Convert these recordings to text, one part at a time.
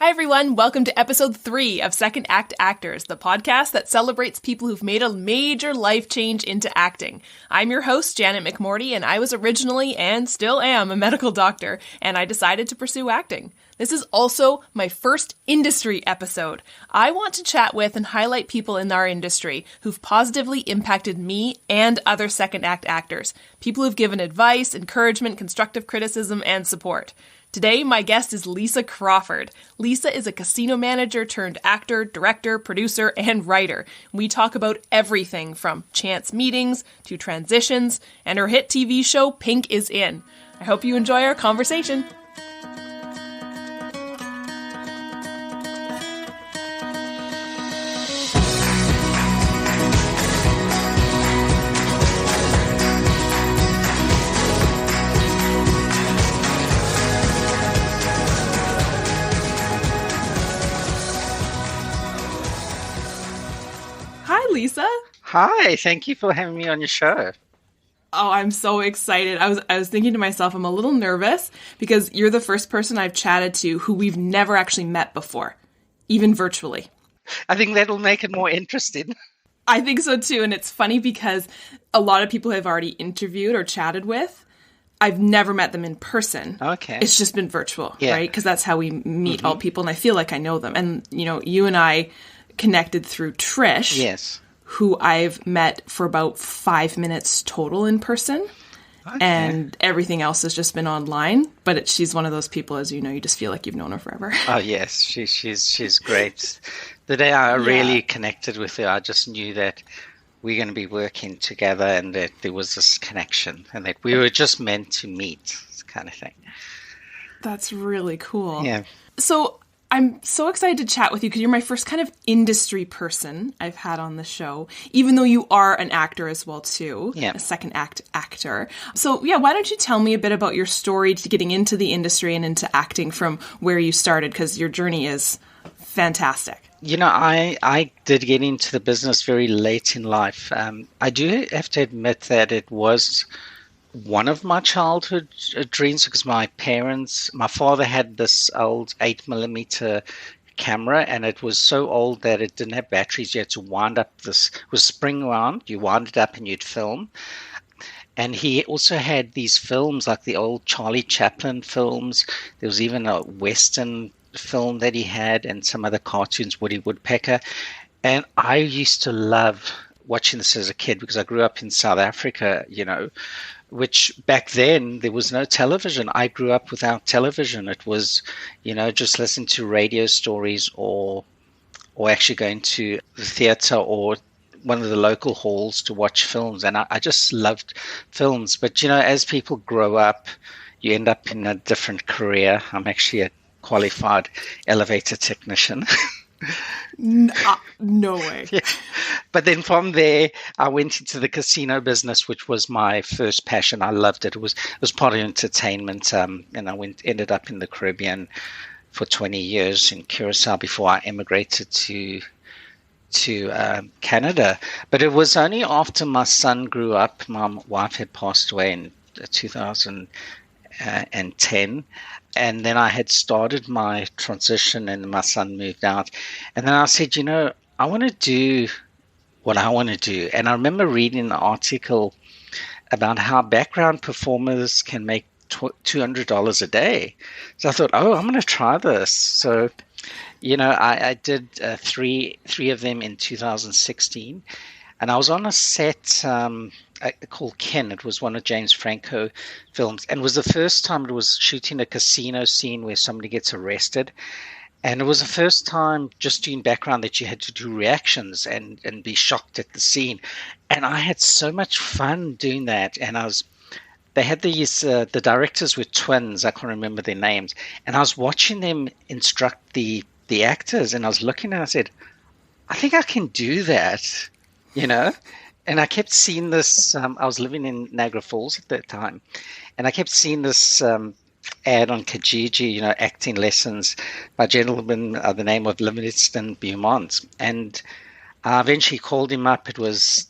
Hi everyone, welcome to episode 3 of Second Act Actors, the podcast that celebrates people who've made a major life change into acting. I'm your host, Janet McMorty, and I was originally, and still am, a medical doctor, and I decided to pursue acting. This is also my first industry episode. I want to chat with and highlight people in our industry who've positively impacted me and other second act actors. People who've given advice, encouragement, constructive criticism, and support. Today, my guest is Lisa Crawford. Lisa is a casino manager turned actor, director, producer, and writer. We talk about everything from chance meetings to transitions, and her hit TV show, Pink is In. I hope you enjoy our conversation. Lisa. Hi, thank you for having me on your show. Oh, I'm so excited. I was thinking to myself, I'm a little nervous because you're the first person I've chatted to who we've never actually met before, even virtually. I think that'll make it more interesting. I think so too, and it's funny because a lot of people I've already interviewed or chatted with, I've never met them in person. Okay. It's just been virtual, right? Because that's how we meet all people, and I feel like I know them. And, you know, you and I connected through Trish. Yes. Who I've met for about 5 minutes total in person. Okay. And everything else has just been online. But she's one of those people, as you know, you just feel like you've known her forever. Oh, yes. She's great. The day I really connected with her, I just knew that we're going to be working together and that there was this connection and that we were just meant to meet, kind of thing. That's really cool. Yeah. So I'm so excited to chat with you because you're my first kind of industry person I've had on the show, even though you are an actor as well, too, a second act actor. So, why don't you tell me a bit about your story to getting into the industry and into acting from where you started, because your journey is fantastic. You know, I did get into the business very late in life. I do have to admit that it was one of my childhood dreams because my father had this old 8mm camera, and it was so old that it didn't have batteries. You had to wind up it was spring wound. You wind it up and you'd film. And he also had these films like the old Charlie Chaplin films. There was even a Western film that he had and some other cartoons, Woody Woodpecker. And I used to love watching this as a kid because I grew up in South Africa, you know, which back then there was no television. I grew up without television. It was, you know, just listening to radio stories or actually going to the theater or one of the local halls to watch films. And I just loved films. But, you know, as people grow up, you end up in a different career. I'm actually a qualified elevator technician. No way. Yeah. But then from there, I went into the casino business, which was my first passion. I loved it. It was part of entertainment, and I ended up in the Caribbean for 20 years in Curacao before I emigrated to Canada. But it was only after my son grew up. My wife had passed away in 2010. And then I had started my transition and my son moved out. And then I said, you know, I want to do what I want to do. And I remember reading an article about how background performers can make $200 a day. So I thought, I'm going to try this. So, you know, I did three of them in 2016. And I was on a set called Ken. It was one of James Franco films. And it was the first time it was shooting a casino scene where somebody gets arrested. And it was the first time just doing background that you had to do reactions and be shocked at the scene. And I had so much fun doing that. And they had these, the directors were twins. I can't remember their names. And I was watching them instruct the actors. And I was looking and I said, I think I can do that, you know? And I kept seeing this. I was living in Niagara Falls at that time. And I kept seeing this ad on Kijiji, you know, acting lessons by a gentleman by the name of Livingston Beaumont. And I eventually called him up. It was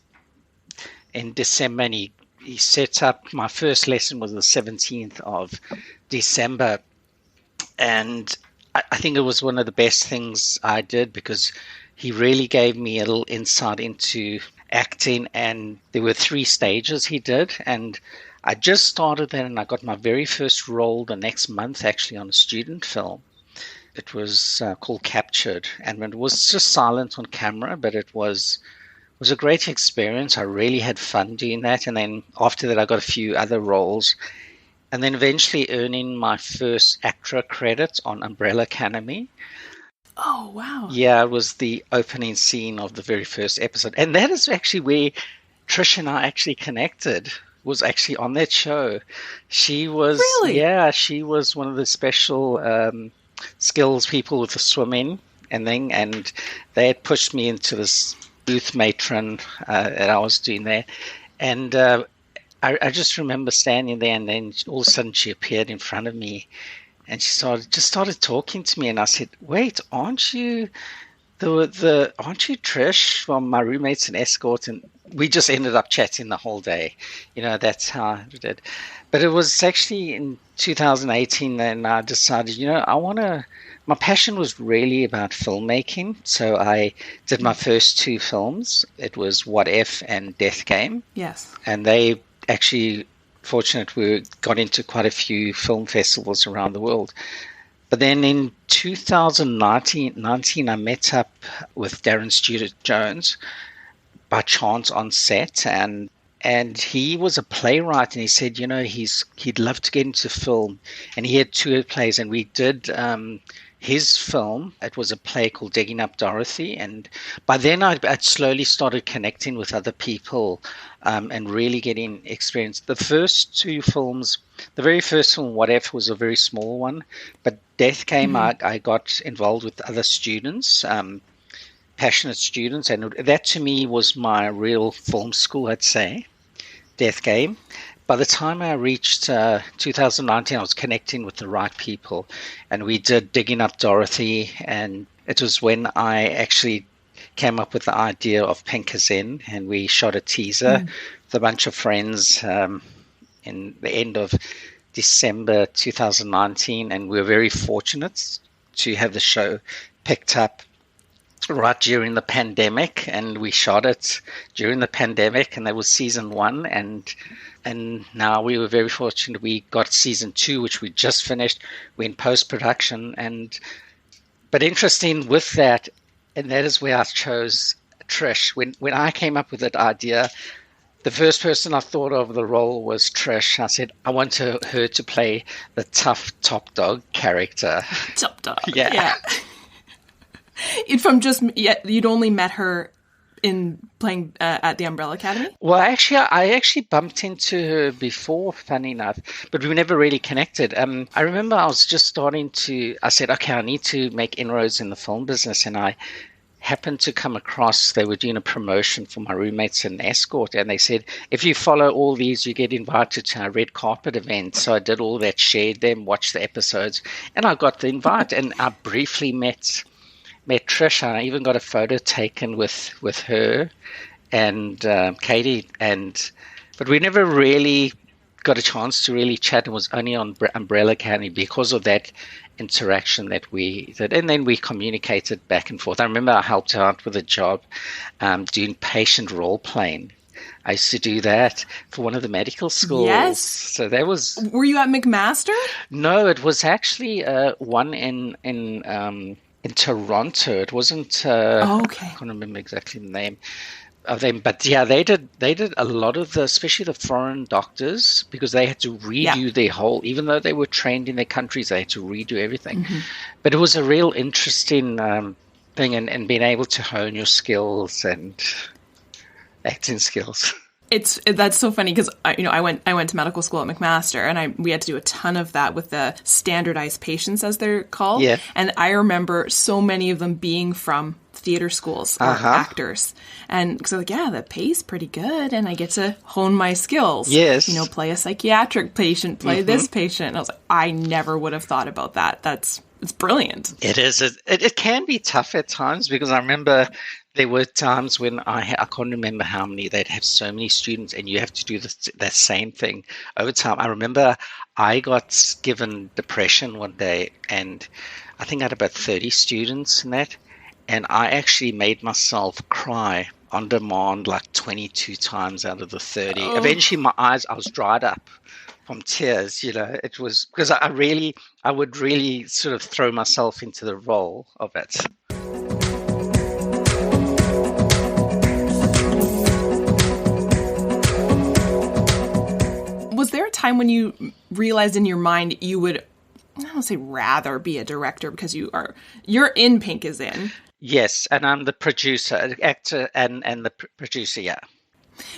in December, and he set up, my first lesson was the 17th of December. And I think it was one of the best things I did because he really gave me a little insight into acting, and there were 3 stages he did, and I just started that, and I got my very first role the next month actually on a student film. It was called Captured, and it was just silent on camera, but it was a great experience. I really had fun doing that, and then after that I got a few other roles, and then eventually earning my first actor credit on Umbrella Academy. Oh, wow. Yeah, it was the opening scene of the very first episode. And that is actually where Trish and I actually connected, was actually on that show. She was, Really? yeah, she was one of the special skills people with the swimming and they had pushed me into this booth matron that I was doing there. And I just remember standing there, and then all of a sudden she appeared in front of me. And she started talking to me, and I said, "Wait, aren't you aren't you Trish from My Roommates and Escort?" And we just ended up chatting the whole day. That's how I did. But it was actually in 2018 that I decided, my passion was really about filmmaking. So I did my first 2 films. It was What If and Death Game. Yes. And they actually, fortunate, we got into quite a few film festivals around the world. But then in 2019, I met up with Darren Stewart Jones by chance on set, and he was a playwright, and he said, he'd love to get into film, and he had 2 plays, and we did his film. It was a play called Digging Up Dorothy, and by then I'd slowly started connecting with other people and really getting experience. The first 2 films, the very first film, What If, was a very small one, but Death Came, I got involved with other students, passionate students, and that to me was my real film school, I'd say, Death Game. By the time I reached 2019, I was connecting with the right people, and we did Digging Up Dorothy, and it was when I actually came up with the idea of Pink as In, and we shot a teaser with a bunch of friends in the end of December 2019, and we were very fortunate to have the show picked up right during the pandemic, and we shot it during the pandemic, and that was season 1, and now we were very fortunate. We got season 2, which we just finished. We're in post-production, but interesting with that, and that is where I chose Trish. When I came up with that idea, the first person I thought of the role was Trish. I said, I want her to play the tough top dog character. Top dog. Yeah. You'd only met her in playing at the Umbrella Academy? Well, I actually bumped into her before, funny enough, but we never really connected. I remember I was just I said, okay, I need to make inroads in the film business, and I happened to come across, they were doing a promotion for My Roommates and Escort, and they said, if you follow all these, you get invited to our red carpet event. So I did all that, shared them, watched the episodes, and I got the invite, and I briefly met Trish. I even got a photo taken with her and Katie, but we never really got a chance to really chat. It was only on Umbrella Academy because of that interaction that we did, and then we communicated back and forth. I remember I helped out with a job doing patient role playing. I used to do that for one of the medical schools. Yes. So that was. Were you at McMaster? No, it was actually one in Toronto. It wasn't. Okay. I can't remember exactly the name of them, but yeah, they did a lot of especially the foreign doctors, because they had to redo their whole, even though they were trained in their countries, they had to redo everything. But it was a real interesting thing, and being able to hone your skills and acting skills. That's so funny because I went to medical school at McMaster, and we had to do a ton of that with the standardized patients, as they're called. Yeah. And I remember so many of them being from theater schools or actors, and because I'm like, yeah, that pays pretty good, and I get to hone my skills. Yes. Play a psychiatric patient, play this patient. And I was like, I never would have thought about that. It's brilliant. It is. It can be tough at times, because I remember there were times when I can't remember how many, they'd have so many students, and you have to do that same thing over time. I remember I got given depression one day, and I think I had about 30 students in that, and I actually made myself cry on demand like 22 times out of the 30. Oh. Eventually, I was dried up from tears. It was because I would really sort of throw myself into the role of it. Was there a time when you realized in your mind you would, I don't say rather be a director, because you're in Pink is In. Yes, and I'm the producer, actor, and the producer, yeah.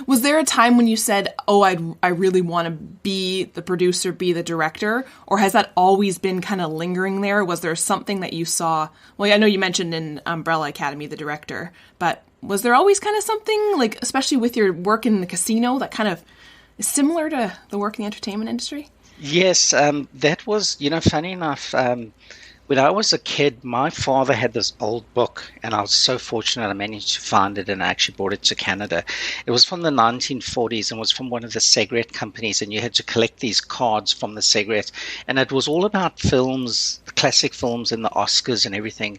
Was there a time when you said, oh, I really want to be the producer, be the director? Or has that always been kind of lingering there? Was there something that you saw? Well, I know you mentioned in Umbrella Academy, the director, but was there always kind of something, like, especially with your work in the casino, that kind of is similar to the work in the entertainment industry? Yes, that was, funny enough, when I was a kid, my father had this old book, and I was so fortunate I managed to find it, and I actually brought it to Canada. It was from the 1940s and was from one of the cigarette companies, and you had to collect these cards from the cigarette, and it was all about films, classic films and the Oscars and everything.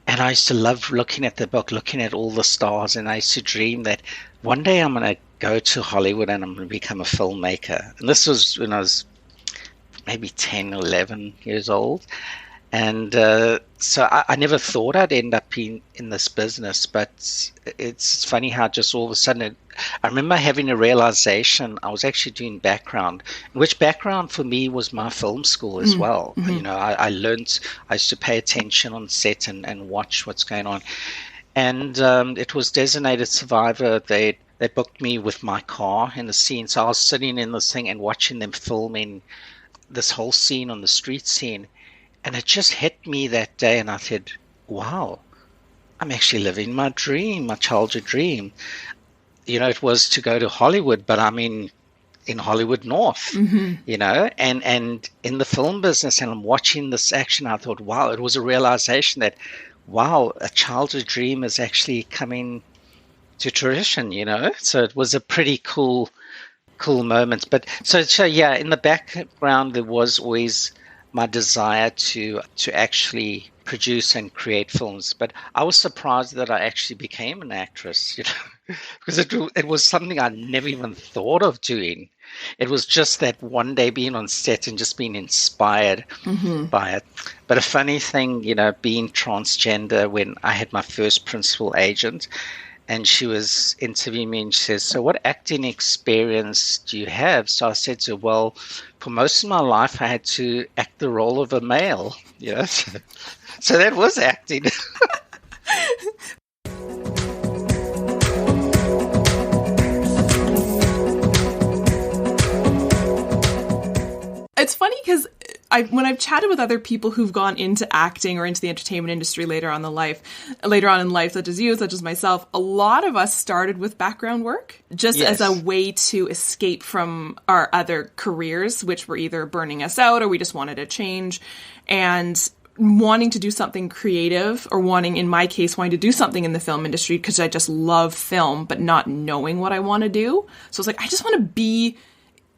And I used to love looking at the book, looking at all the stars, and I used to dream that one day I'm going to go to Hollywood and I'm going to become a filmmaker. And this was when I was maybe 10, 11 years old. And so I never thought I'd end up in this business, but it's funny how just all of a sudden, I remember having a realization. I was actually doing background, which background for me was my film school as well. Mm-hmm. I learned, I used to pay attention on set and watch what's going on. And it was Designated Survivor. They booked me with my car in the scene. So I was sitting in this thing and watching them filming this whole scene on the street scene. And it just hit me that day, and I said, wow, I'm actually living my dream, my childhood dream. It was to go to Hollywood, but I'm in Hollywood North, and in the film business, and I'm watching this action. I thought, wow, it was a realization that, wow, a childhood dream is actually coming to fruition, So it was a pretty cool moment. But so yeah, in the background, there was always my desire to actually produce and create films. But I was surprised that I actually became an actress, because it was something I never even thought of doing. It was just that one day being on set and just being inspired by it. But a funny thing, being transgender, when I had my first principal agent, and she was interviewing me, and she says, so what acting experience do you have? So I said to her, well, for most of my life, I had to act the role of a male. So that was acting. It's funny because when I've chatted with other people who've gone into acting or into the entertainment industry later on in life, such as you, such as myself, a lot of us started with background work just as a way to escape from our other careers, which were either burning us out or we just wanted to change. And wanting to do something creative, or in my case, wanting to do something in the film industry because I just love film, but not knowing what I want to do. So it's like, I just want to be,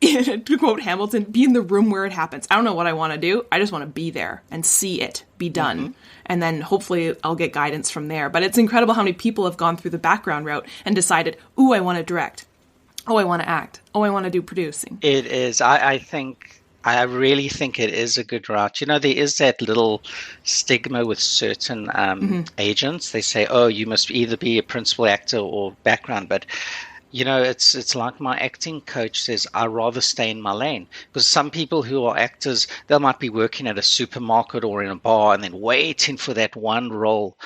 to quote Hamilton, be in the room where it happens. I don't know what I want to do. I just want to be there and see it be done. Mm-hmm. And then hopefully I'll get guidance from there. But it's incredible how many people have gone through the background route and decided, ooh, I want to direct. Oh, I want to act. Oh, I want to do producing. It is. I really think it is a good route. There is that little stigma with certain agents. They say, oh, you must either be a principal actor or background. But it's like my acting coach says, I'd rather stay in my lane. Because some people who are actors, they might be working at a supermarket or in a bar and then waiting for that one role.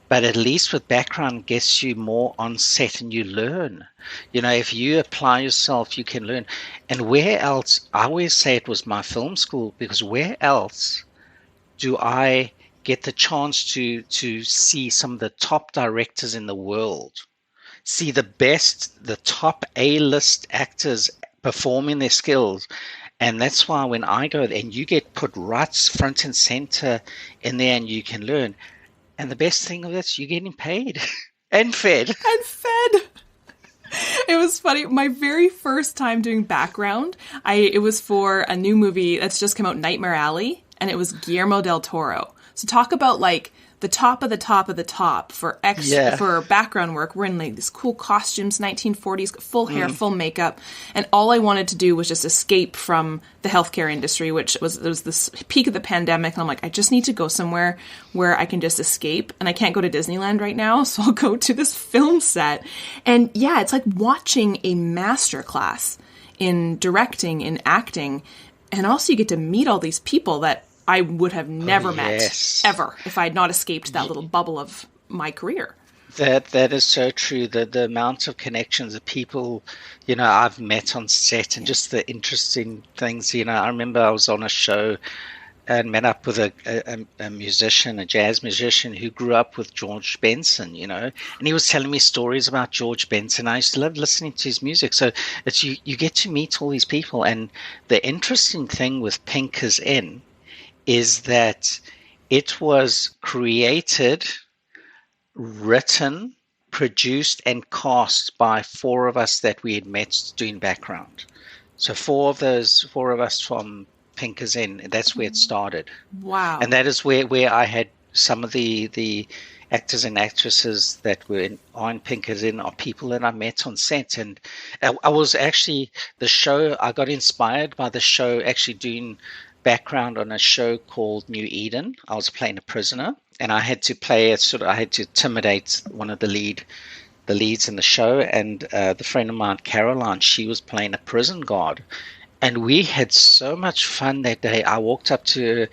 But at least with background gets you more on set and you learn. If you apply yourself, you can learn. And where else, I always say it was my film school, because where else do I get the chance to see some of the top directors in the world? See the best, the top A-list actors performing their skills. And that's why when I go there, and you get put right front and center in there, and you can learn. And the best thing of this, you're getting paid and fed. And fed. It was funny. My very first time doing background, it was for a new movie that's just come out, Nightmare Alley, and it was Guillermo del Toro. So talk about like the top of the top of the top for for background work. We're in like these cool costumes, 1940s, full hair, full makeup, and all I wanted to do was just escape from the healthcare industry, which was this peak of the pandemic. And I'm like, I just need to go somewhere where I can just escape, and I can't go to Disneyland right now, so I'll go to this film set. And yeah, it's like watching a masterclass in directing, in acting, and also you get to meet all these people that I would have never met ever if I had not escaped that little bubble of my career. That is so true. The amount of connections of people, I've met on set, and just the interesting things. I remember I was on a show and met up with a musician, a jazz musician who grew up with George Benson, and he was telling me stories about George Benson. I used to love listening to his music. So it's you get to meet all these people. And the interesting thing with Pink is In is that it was created, written, produced, and cast by four of us that we had met doing background. So four of us from Pink is In, that's where it started. Wow. And that is where I had some of the actors and actresses that were on Pink is In are people that I met on set. And I was actually, I got inspired by the show actually doing background on a show called New Eden. I was playing a prisoner, and I had to I had to intimidate one of the leads in the show. And the friend of mine, Caroline, she was playing a prison guard, and we had so much fun that day. I walked up to her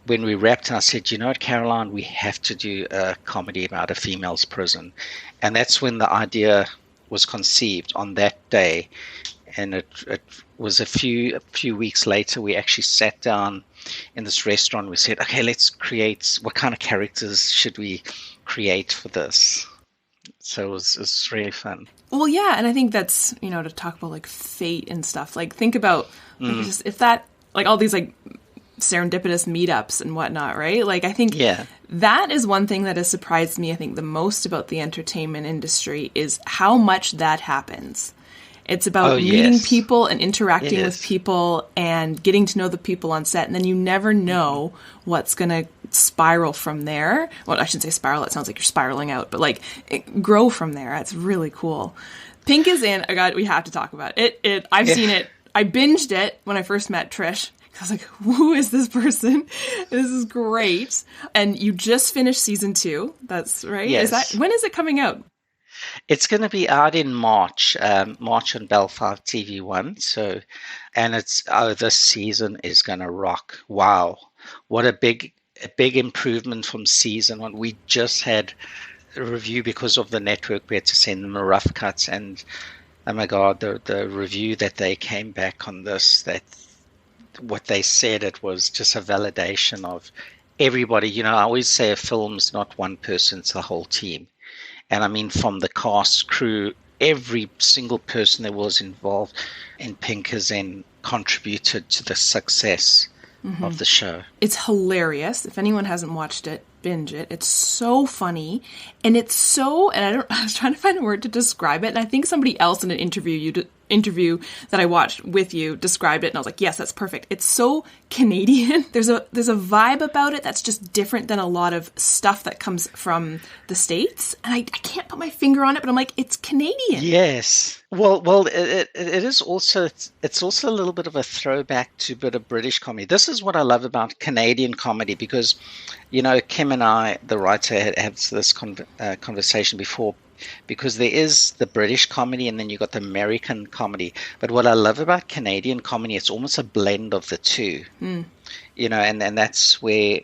when we wrapped, and I said, "You know what, Caroline, we have to do a comedy about a female's prison." And that's when the idea was conceived on that day. And it was a few weeks later, we actually sat down in this restaurant. We said, okay, let's create, what kind of characters should we create for this? So it was really fun. Well, yeah. And I think that's, to talk about like fate and stuff, like think about like, just if that, like all these like serendipitous meetups and whatnot, right? Like I think that is one thing that has surprised me, I think the most about the entertainment industry is how much that happens. It's about meeting people and interacting with people and getting to know the people on set. And then you never know what's going to spiral from there. Well, I shouldn't say spiral. It sounds like you're spiraling out. But like grow from there. It's really cool. Pink is In. We have to talk about it. I've seen it. I binged it when I first met Trish. I was like, who is this person? This is great. And you just finished season 2. That's right. Yes. When is it coming out? It's going to be out in March on Bell Fibe TV 1. So, and this season is going to rock. Wow. What a big improvement from season 1. We just had a review because of the network. We had to send them a rough cut, and oh my God, the review that they came back on this, that what they said, it was just a validation of everybody. I always say a film's not one person, it's the whole team. And I mean, from the cast, crew, every single person that was involved in Pink is In contributed to the success of the show. It's hilarious. If anyone hasn't watched it, binge it. It's so funny. And it's so, and I was trying to find a word to describe it. And I think somebody else in an interview that I watched with you described it, and I was like, yes, that's perfect. It's so Canadian. There's a vibe about it that's just different than a lot of stuff that comes from the States. And I can't put my finger on it, but I'm like, it's Canadian. Yes. Well, it is also, it's also a little bit of a throwback to a bit of British comedy. This is what I love about Canadian comedy, because, Kim and I, the writer, had this conversation before, because there is the British comedy and then you got the American comedy. But what I love about Canadian comedy, it's almost a blend of the two, and that's where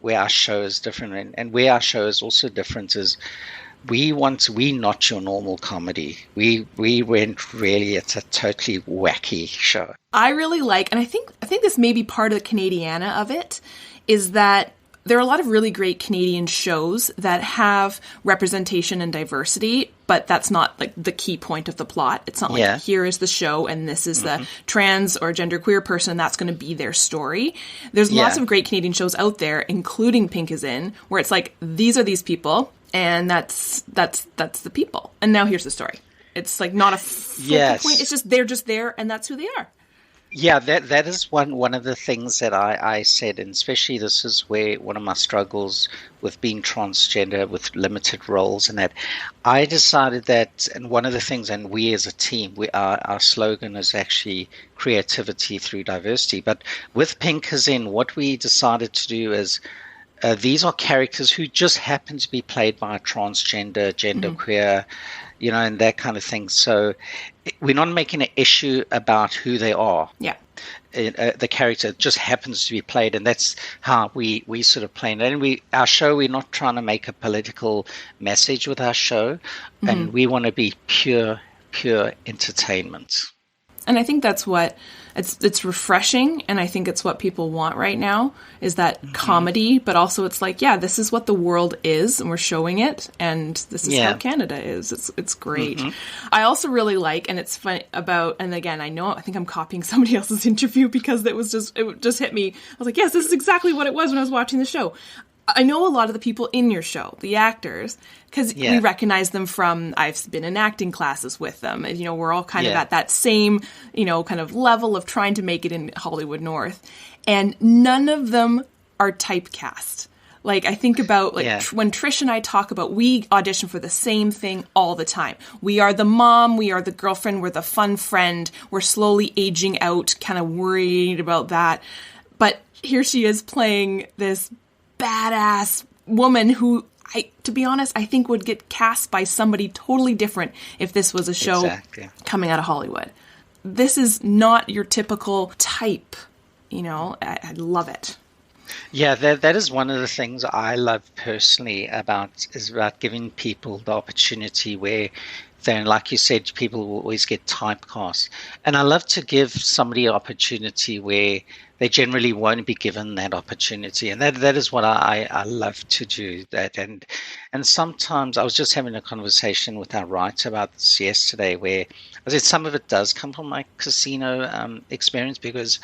our show is different. And where our show is also different is we not your normal comedy. We went really, it's a totally wacky show. I really like, and I think this may be part of the Canadiana of it, is that there are a lot of really great Canadian shows that have representation and diversity, but that's not like the key point of the plot. It's not like here is the show and this is the trans or genderqueer person, that's going to be their story. There's lots of great Canadian shows out there, including Pink is In, where it's like, these are these people and that's the people. And now here's the story. It's like not a focal Yes. point. It's just they're just there, and that's who they are. Yeah, that is one of the things that I said, and especially this is where one of my struggles with being transgender, with limited roles, and that I decided that, and one of the things, and we as a team, our slogan is actually creativity through diversity. But with Pink as in, what we decided to do is these are characters who just happen to be played by a transgender, genderqueer, and that kind of thing. So we're not making an issue about who they are. Yeah. The character just happens to be played, and that's how we sort of play it. And our show, we're not trying to make a political message with our show, and we want to be pure entertainment. And I think that's what it's refreshing, and I think it's what people want right now is that comedy, but also it's like, yeah, this is what the world is, and we're showing it, and this is how Canada is. It's great. I also really like, and it's fun about, and again, I think I'm copying somebody else's interview because it just hit me. I was like, yes, this is exactly what it was when I was watching the show. I know a lot of the people in your show, the actors, because we recognize them from, I've been in acting classes with them. And, we're all kind of at that same, kind of level of trying to make it in Hollywood North. And none of them are typecast. Like, I think about, when Trish and I talk about, we audition for the same thing all the time. We are the mom, we are the girlfriend, we're the fun friend, we're slowly aging out, kind of worried about that. But here she is playing this badass woman who, to be honest, I think would get cast by somebody totally different if this was a show coming out of Hollywood. This is not your typical type, I love it. Yeah, that is one of the things I love personally about giving people the opportunity where then, like you said, people will always get typecast. And I love to give somebody an opportunity where they generally won't be given that opportunity. And that is what I love to do. That and sometimes I was just having a conversation with our writer about this yesterday where I said some of it does come from my casino experience because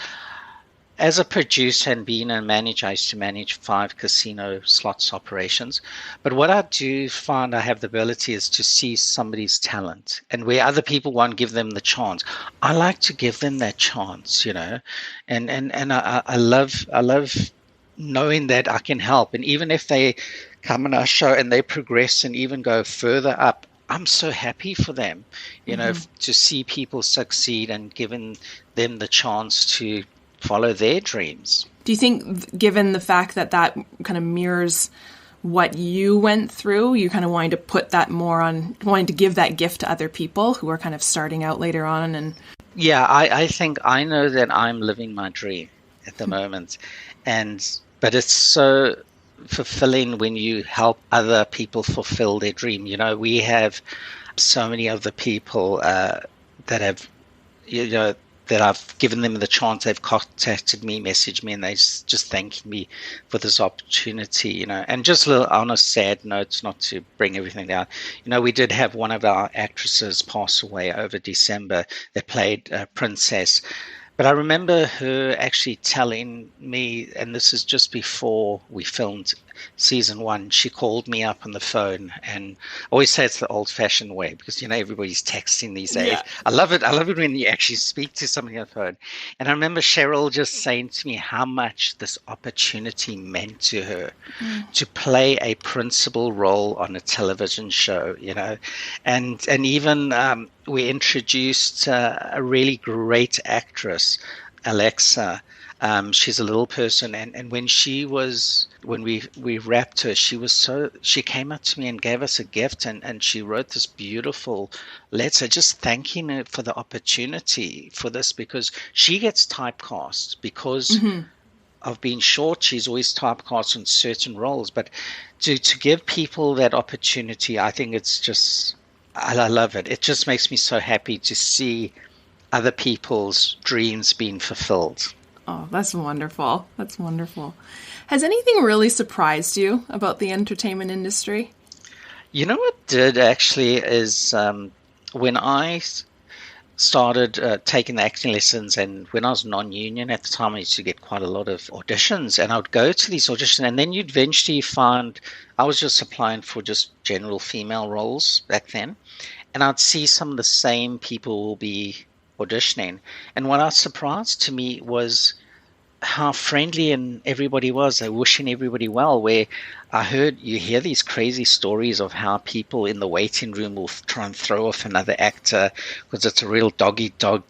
as a producer and being a manager, I used to manage 5 casino slots operations. But what I do find I have the ability is to see somebody's talent and where other people won't give them the chance. I like to give them that chance, and I love knowing that I can help. And even if they come on our show and they progress and even go further up, I'm so happy for them, to see people succeed and giving them the chance to follow their dreams. Do you think, given the fact that kind of mirrors what you went through, you kind of wanting to put that more on, wanting to give that gift to other people who are kind of starting out later on? And yeah, I think I know that I'm living my dream at the moment, but it's so fulfilling when you help other people fulfill their dream. We have so many other people that have, that I've given them the chance. They've contacted me, messaged me, and they just thanking me for this opportunity, And just a little on a sad note, not to bring everything down, we did have one of our actresses pass away over December that played Princess. But I remember her actually telling me, and this is just before we filmed season 1, she called me up on the phone, and I always say it's the old-fashioned way because everybody's texting these days. Yeah. I love it when you actually speak to somebody on the phone. And I remember Cheryl just saying to me how much this opportunity meant to her to play a principal role on a television show, and even we introduced a really great actress, Alexa. She's a little person, and when we wrapped her, she came up to me and gave us a gift, and she wrote this beautiful letter just thanking her for the opportunity for this, because she gets typecast because of being short. She's always typecast in certain roles, but to give people that opportunity, I think it's just, I love it. It just makes me so happy to see other people's dreams being fulfilled. Oh, that's wonderful. That's wonderful. Has anything really surprised you about the entertainment industry? What did actually is when I started taking the acting lessons, and when I was non-union at the time, I used to get quite a lot of auditions, and I would go to these auditions, and then you'd eventually find I was just applying for just general female roles back then, and I'd see some of the same people will be auditioning, and what was surprised to me was how friendly and everybody was. They were wishing everybody well. Where you hear these crazy stories of how people in the waiting room will try and throw off another actor because it's a real doggy dog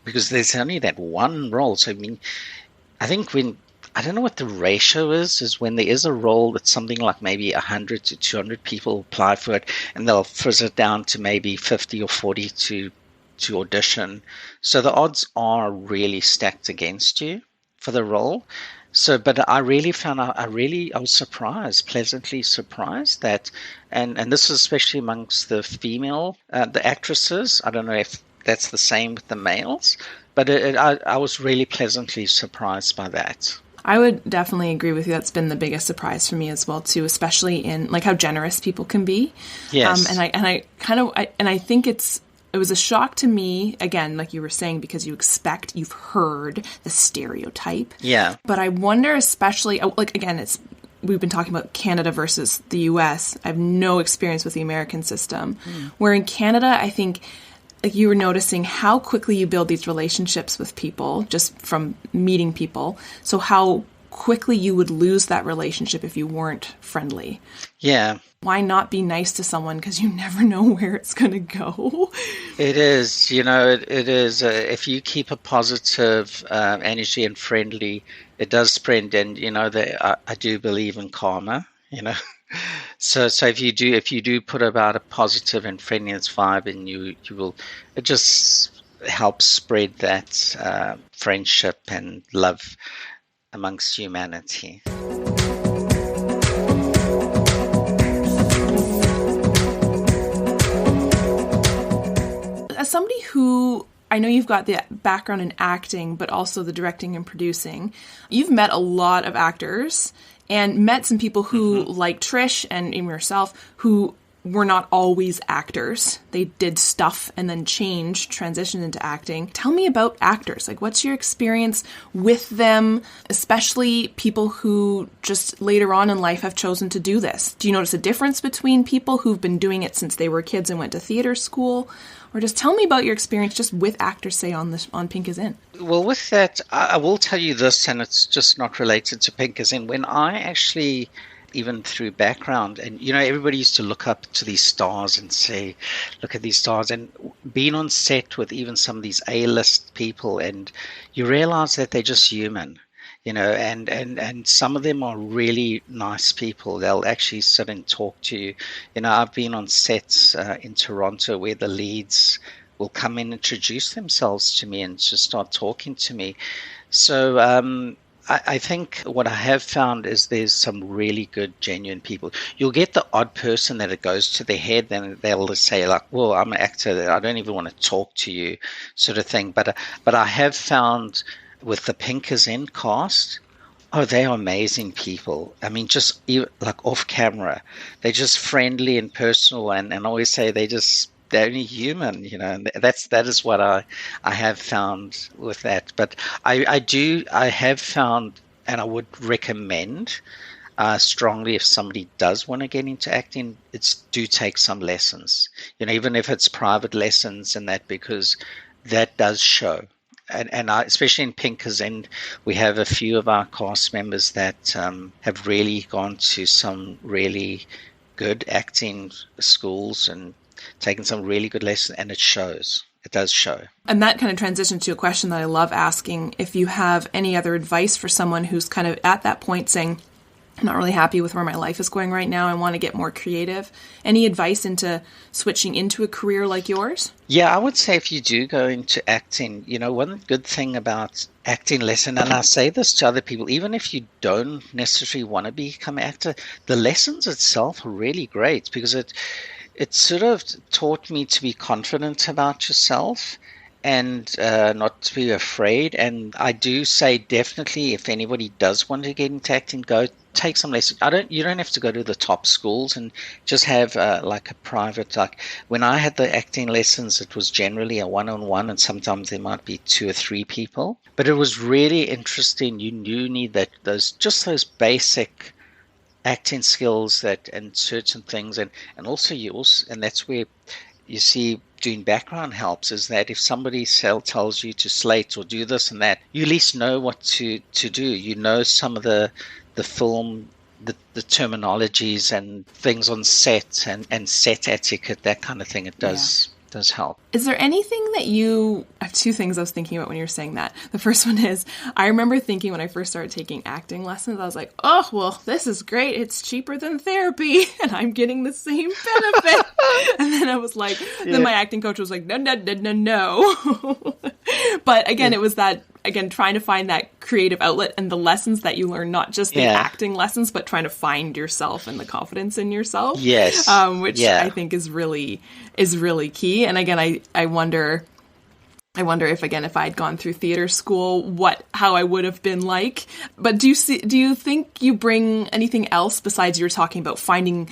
because there's only that one role. So I mean, I think I don't know what the ratio is when there is a role that's something like maybe 100 to 200 people apply for it, and they'll frizz it down to maybe 50 or 40 to audition. So the odds are really stacked against you for the role. So, but I really found out, I was surprised, pleasantly surprised that, and this is especially amongst the female, the actresses. I don't know if that's the same with the males, but I was really pleasantly surprised by that. I would definitely agree with you. That's been the biggest surprise for me as well, too, especially in like how generous people can be. Yes. And I think it was a shock to me, again, like you were saying, because you've heard the stereotype. Yeah. But I wonder especially, like, again, we've been talking about Canada versus the US. I have no experience with the American system. Where in Canada, I think, like you were noticing how quickly you build these relationships with people just from meeting people. So how quickly you would lose that relationship if you weren't friendly. Yeah. Why not be nice to someone? Because you never know where it's going to go. It is, it is. If you keep a positive energy and friendly, it does spread. And, I do believe in karma, So if you do put about a positive and friendliness vibe, and you will, it just helps spread that friendship and love amongst humanity. As somebody who, I know you've got the background in acting, but also the directing and producing, you've met a lot of actors and met some people who, like Trish and even yourself, who were not always actors. They did stuff and then transitioned into acting. Tell me about actors. Like, what's your experience with them, especially people who just later on in life have chosen to do this? Do you notice a difference between people who've been doing it since they were kids and went to theater school? Or just tell me about your experience just with actors, say, on Pink is In. Well, with that, I will tell you this, and it's just not related to Pink is In. When I actually, even through background, and, everybody used to look up to these stars and say, look at these stars, and being on set with even some of these A-list people, and you realize that they're just human. And some of them are really nice people. They'll actually sit and talk to you. I've been on sets in Toronto where the leads will come and introduce themselves to me and just start talking to me. So I think what I have found is there's some really good, genuine people. You'll get the odd person that it goes to their head, then they'll say like, well, I'm an actor, I don't even want to talk to you, sort of thing. But I have found with the Pink is In cast, they are amazing people. I mean, just like off camera, they're just friendly and personal, and I always say they're only human, and that is what I have found with that. But I have found, and I would recommend strongly, if somebody does want to get into acting, do take some lessons, even if it's private lessons and that, because that does show. And especially in Pink is In, we have a few of our cast members that have really gone to some really good acting schools and taken some really good lessons, and it shows. It does show. And that kind of transitions to a question that I love asking. If you have any other advice for someone who's kind of at that point saying, I'm not really happy with where my life is going right now, I want to get more creative. Any advice into switching into a career like yours? Yeah, I would say if you do go into acting, one good thing about acting lesson, and I say this to other people, even if you don't necessarily want to become an actor, the lessons itself are really great, because it sort of taught me to be confident about yourself and not to be afraid. And I do say definitely, if anybody does want to get into acting, go take some lessons. You don't have to go to the top schools, and just have like a private, like when I had the acting lessons, it was generally a one-on-one, and sometimes there might be 2 or 3 people. But it was really interesting. You do need those basic acting skills and certain things, and also and that's where you see doing background helps, is that if somebody tells you to slate or do this and that, you at least know what to do. You know some of the film, the terminologies and things on set, and set etiquette, that kind of thing. It does help. Is there anything that I have 2 things I was thinking about when you were saying that. The first one is, I remember thinking when I first started taking acting lessons, I was like, oh, well, this is great. It's cheaper than therapy, and I'm getting the same benefit. And then I was like, then my acting coach was like, no. But again, it was that, trying to find that creative outlet and the lessons that you learn, not just the acting lessons, but trying to find yourself and the confidence in yourself. Yes. Which I think is really key. And again, I wonder if I had gone through theater school, how I would have been like. But do you think you bring anything else besides you were talking about finding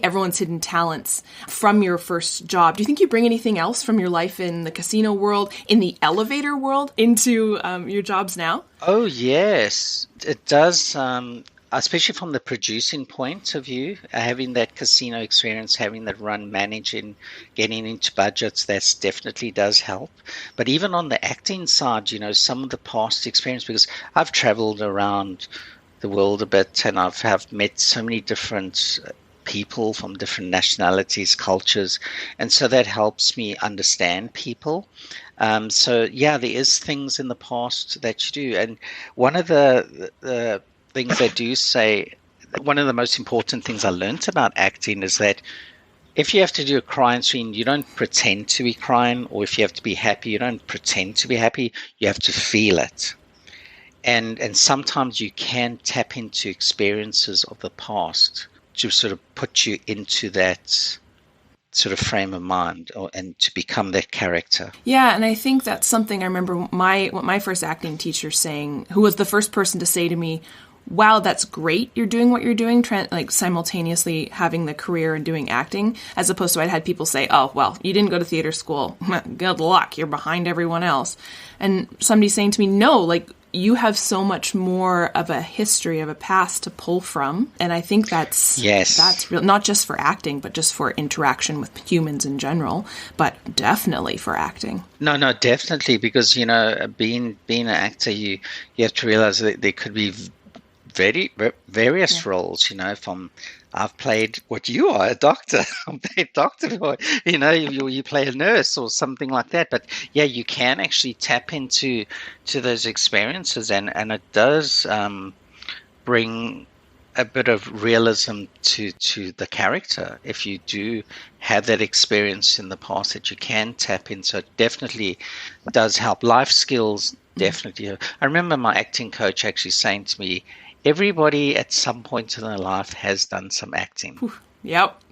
everyone's hidden talents from your first job? Do you think you bring anything else from your life in the casino world, in the elevator world, into your jobs now? Oh, yes, it does. Especially from the producing point of view, having that casino experience, having that run managing, getting into budgets, that definitely does help. But even on the acting side, some of the past experience, because I've traveled around the world a bit, and have met so many different people from different nationalities, cultures, and so that helps me understand people. There is things in the past that you do, and one of the things they do say, one of the most important things I learned about acting is that if you have to do a crying scene, you don't pretend to be crying, or if you have to be happy, you don't pretend to be happy. You have to feel it. And sometimes you can tap into experiences of the past to sort of put you into that sort of frame of mind, and to become that character. Yeah, and I think that's something I remember what my first acting teacher saying, who was the first person to say to me, wow, that's great, you're doing what you're doing, like simultaneously having the career and doing acting, as opposed to I'd had people say, oh, well, you didn't go to theater school, good luck, you're behind everyone else. And somebody saying to me, no, like, you have so much more of a history, of a past to pull from. And I think that's real, not just for acting, but just for interaction with humans in general, but definitely for acting. No, definitely, because, being an actor, you have to realize that there could be various roles, I've played what you are, a doctor. I've played doctor before. You play a nurse or something like that. But yeah, you can actually tap into those experiences, and it does bring a bit of realism to the character if you do have that experience in the past that you can tap in. So it definitely does help. Life skills, definitely. I remember my acting coach actually saying to me, everybody at some point in their life has done some acting. Yep.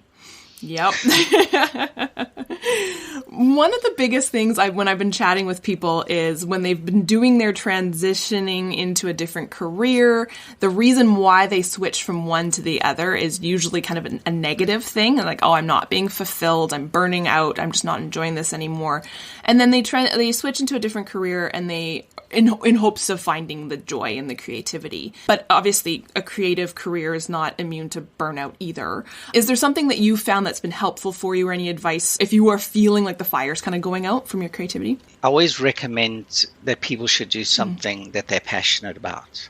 One of the biggest things when I've been chatting with people is when they've been doing their transitioning into a different career, the reason why they switch from one to the other is usually kind of a negative thing. Like, oh, I'm not being fulfilled. I'm burning out. I'm just not enjoying this anymore. And then they switch into a different career, and in hopes of finding the joy and the creativity. But obviously a creative career is not immune to burnout either. Is there something that you found that's been helpful for you, or any advice if you are feeling like the fire's kind of going out from your creativity? I always recommend that people should do something that they're passionate about.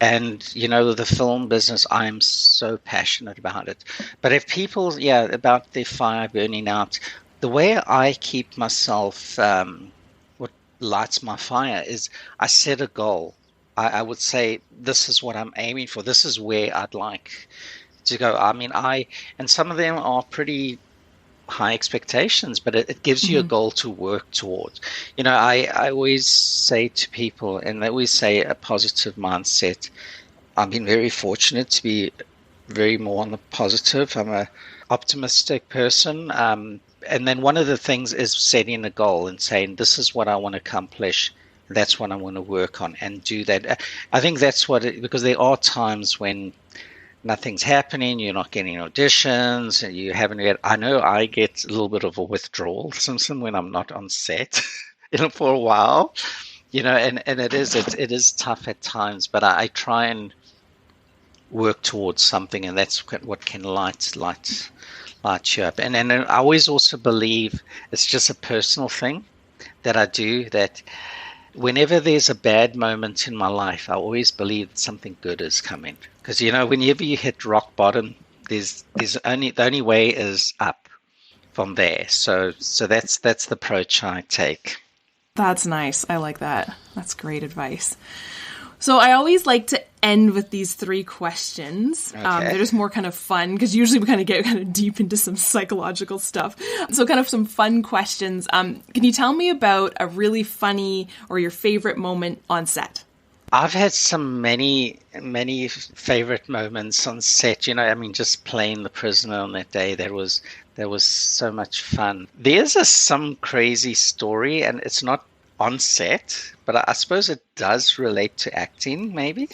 And, the film business, I am so passionate about it. But if people, about their fire burning out, the way I keep myself, what lights my fire is I set a goal. I would say, this is what I'm aiming for. This is where I'd like to go. I mean, and some of them are pretty high expectations, but it gives you a goal to work towards. I always say to people, and they always say a positive mindset. I've been very fortunate to be very more on the positive. I'm a optimistic person. And then one of the things is setting a goal and saying, this is what I want to accomplish that's what I want to work on and do that. I think that's because there are times when nothing's happening, you're not getting auditions, and you haven't yet. I know I get a little bit of a withdrawal, Simpson, when I'm not on set, for a while, and it is tough at times, but I try and work towards something, and that's what can light you up. And I always also believe it's just a personal thing that I do, that whenever there's a bad moment in my life, I always believe that something good is coming. Because, whenever you hit rock bottom, the only way is up from there. So that's the approach I take. That's nice. I like that. That's great advice. So I always like to end with these 3 questions. Okay. They're just more kind of fun, because usually we kind of get kind of deep into some psychological stuff. So kind of some fun questions. Can you tell me about a really funny or your favorite moment on set? I've had many favorite moments on set. Just playing the prisoner on that day, that was so much fun. There's some crazy story, and it's not on set, but I suppose it does relate to acting, maybe.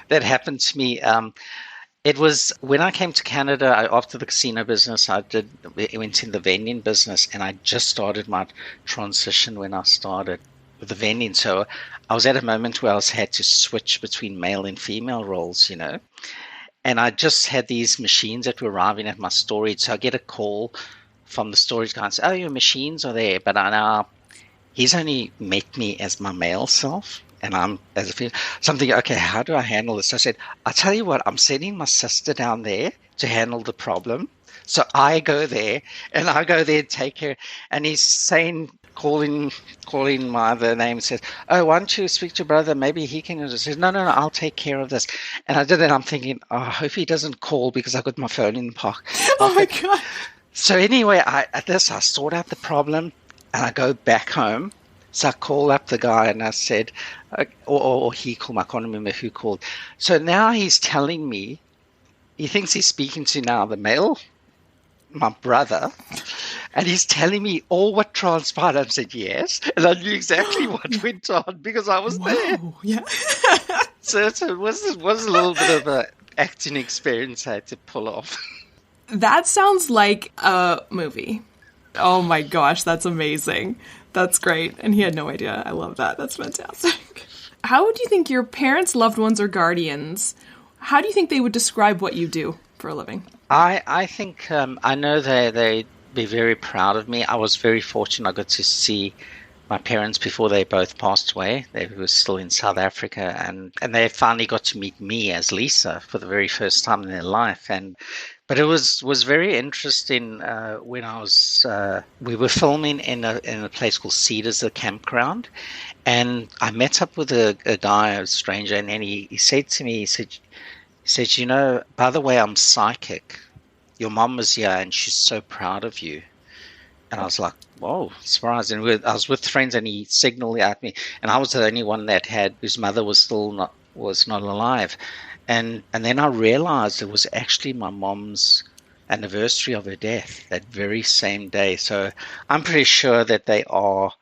That happened to me. It was when I came to Canada after the casino business. I went in the vending business, and I just started my transition when I started with the vending. So I was at a moment where I had to switch between male and female roles, and I just had these machines that were arriving at my storage. So I get a call from the storage guy and say, "Oh, your machines are there," but he's only met me as my male self, and I'm as a female. So I'm thinking, okay, how do I handle this? So I said, I'll tell you what, I'm sending my sister down there to handle the problem. So I go there and take care. And he's saying, calling my other name, and says, "Oh, why don't you speak to your brother? Maybe he can." He says, No, I'll take care of this. And I did that. I'm thinking, oh, I hope he doesn't call, because I got my phone in the pocket. Oh my God. So anyway, I sort out the problem. And I go back home. So I call up the guy and I said, or he called me, I can't remember who called. So now he's telling me, he thinks he's speaking to now the male, my brother, and he's telling me all what transpired. I said, yes. And I knew exactly what went on because I was there. Yeah. So it was a little bit of an acting experience I had to pull off. That sounds like a movie. Oh my gosh, that's amazing. That's great. And he had no idea. I love that. That's fantastic. How do you think your parents, loved ones, or guardians, how do you think they would describe what you do for a living? I think I know they'd be very proud of me. I was very fortunate. I got to see my parents before they both passed away. They were still in South Africa, and they finally got to meet me as Lisa for the very first time in their life. But it was very interesting when we were filming in a place called Cedars, the campground, and I met up with a guy, a stranger, and then he said to me, he said, by the way, I'm psychic. Your mom was here, and she's so proud of you. And I was like, whoa, surprised. And I was with friends, and he signaled at me, and I was the only one whose mother was not alive. And then I realized it was actually my mom's anniversary of her death that very same day. So I'm pretty sure that they are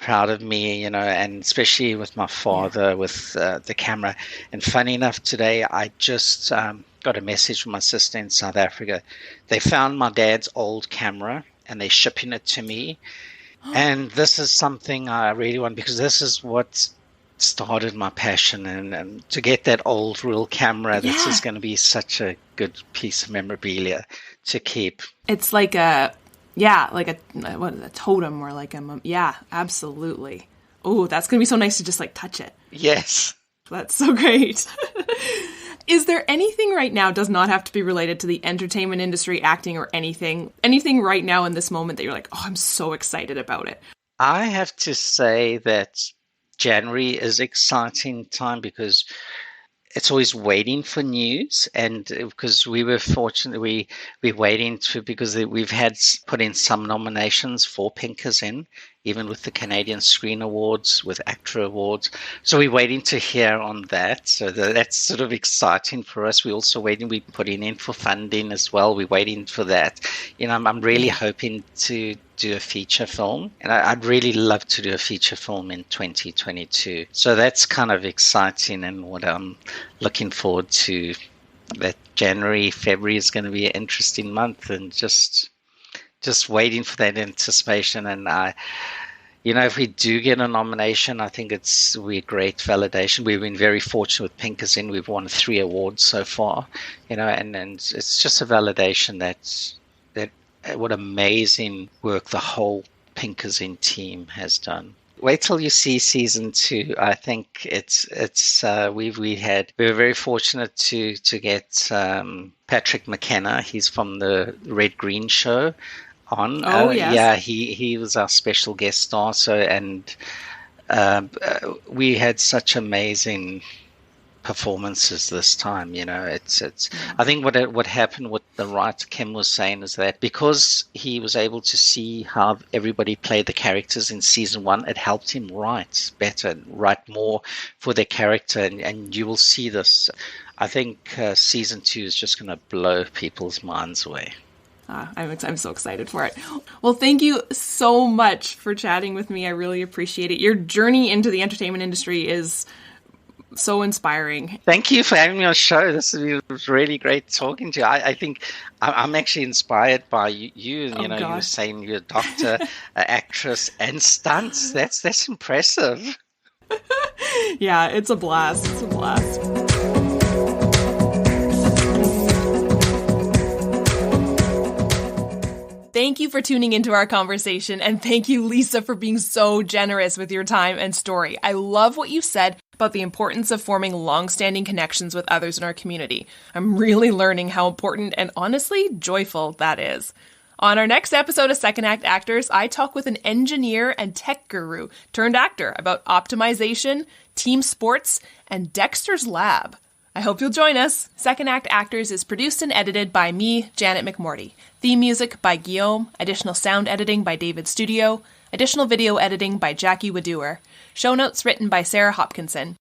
proud of me, and especially with my father, with the camera. And funny enough, today I just got a message from my sister in South Africa. They found my dad's old camera and they're shipping it to me. And this is something I really want, because this is what started my passion, and to get that old real camera, this is going to be such a good piece of memorabilia to keep. It's like a totem, or like absolutely. Oh, that's going to be so nice to just like touch it. Yes. That's so great. Is there anything right now, does not have to be related to the entertainment industry, acting, or anything right now in this moment that you're like, oh, I'm so excited about it? I have to say that January is exciting time, because it's always waiting for news, and because we were fortunate, we're waiting because we've had put in some nominations for Pinkers in even with the Canadian Screen Awards, with ACTRA Awards. So we're waiting to hear on that. So that's sort of exciting for us. We're also waiting. We're putting in for funding as well. We're waiting for that. I'm really hoping to do a feature film, and I'd really love to do a feature film in 2022. So that's kind of exciting, and what I'm looking forward to. That January, February is going to be an interesting month, and just waiting for that anticipation. And if we do get a nomination, I think we're great validation. We've been very fortunate with Pinkers Inn. We've won 3 awards so far, and it's just a validation that what amazing work the whole Pinkers Inn team has done. Wait till you see season 2. I think we were very fortunate to get Patrick McKenna. He's from the Red Green Show on. Oh, yes. Yeah, he was our special guest star. So, and we had such amazing performances this time. I think what happened, what the writer Kim was saying, is that because he was able to see how everybody played the characters in season 1, it helped him write better, write more for their character, and you will see this. I think season 2 is just going to blow people's minds away. I'm so excited for it. Well, thank you so much for chatting with me. I really appreciate it. Your journey into the entertainment industry is so inspiring. Thank you for having me on the show. It was really great talking to you. I think I'm actually inspired by you. You were saying you're a doctor, an actress, and stunts. That's impressive. Yeah, it's a blast. It's a blast. Thank you for tuning into our conversation, and thank you, Lisa, for being so generous with your time and story. I love what you said about the importance of forming long-standing connections with others in our community. I'm really learning how important and honestly joyful that is. On our next episode of Second Act Actors, I talk with an engineer and tech guru turned actor about optimization, team sports, and Dexter's Lab. I hope you'll join us. Second Act Actors is produced and edited by me, Janet McMorty. Theme music by Guillaume. Additional sound editing by David Studio. Additional video editing by Jackie Wadoer. Show notes written by Sarah Hopkinson.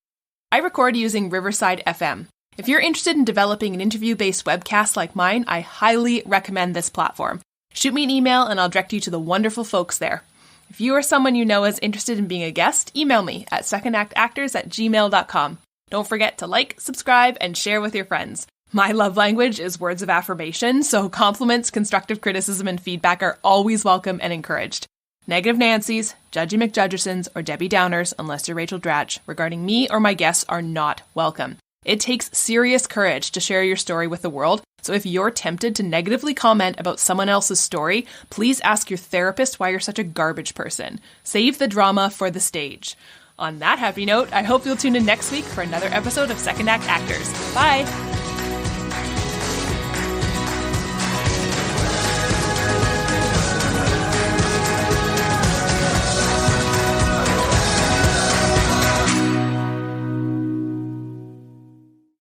I record using Riverside FM. If you're interested in developing an interview-based webcast like mine, I highly recommend this platform. Shoot me an email and I'll direct you to the wonderful folks there. If you or someone you know is interested in being a guest, email me at secondactactors@gmail.com. Don't forget to like, subscribe, and share with your friends. My love language is words of affirmation, so compliments, constructive criticism, and feedback are always welcome and encouraged. Negative Nancys, Judgy McJudgersons, or Debbie Downers, unless you're Rachel Dratch, regarding me or my guests are not welcome. It takes serious courage to share your story with the world, so if you're tempted to negatively comment about someone else's story, please ask your therapist why you're such a garbage person. Save the drama for the stage. On that happy note, I hope you'll tune in next week for another episode of Second Act Actors. Bye!